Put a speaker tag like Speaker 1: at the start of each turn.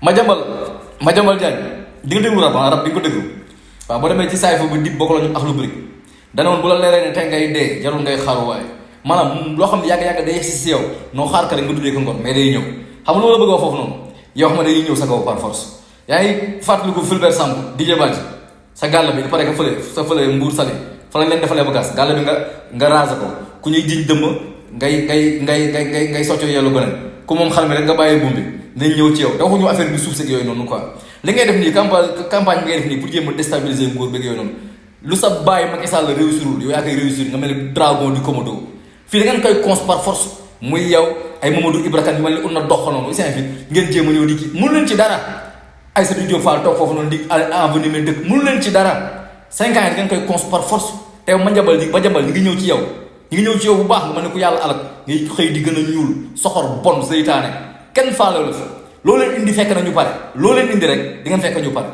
Speaker 1: Madiambal Madiambal Diagne di nga déglu rab di nga ko déglu waaw boo demee ci saay fa ba dib bokk la ñu ak lu bëri dana woon bu la leeree ne tey ngay dee jarul ngay xaru waaye maanaam loo xam ne yàgg-yàgg day yegsi si yow noo xaar ka rek nga duddee ko ngor mais day ñëw xam nga loolu la bëgg a wax foofu noonu yow xam nga day ñëw sa kaw par force yaa ngi fàttaliku fulbert Sambou Didier badji sa gàll bi pare que fële Mbour Sali fa lañ leen defalee bagaas gàll bi nga raser ko ku ñuy jiñ dëmm ngay socco yellu beneen ku moom xar mi rek nga bàyyee buum bi nañ ñëw ci yow te waxuñu affaire bi suuf seeg yooyu noonu quoi li ngay def nii campagne bi ngay def nii pour jéem a déstabiliser nguur beeg yooyu noonu lu sa bàyyi Macky Sall réussirul yow yaa koy réussir nga mel ni dragon du Komodo fii da ngeen koy cons par force muy yow ay Mamadou Ibra Kane yu mel ni un na dox noonu seen fi ngeen jéem a ñëw di kii mënu leen ci dara ay sa Diop Fall toog foofu noonu di envenir men dëkk mënu leen ci dara 5 ans yi da ngeen koy cons par force te Madiambal ñi ngi ñëw ci yow ñi ngi ñëw ci yow bu baax nga mel ne ku yàlla alak ngay xëy di gën a ñuul soxor bon seytaane kenn faale la fa loo leen indi fekk na ñu pare loo leen indi rek di ngeen fekk ñu pare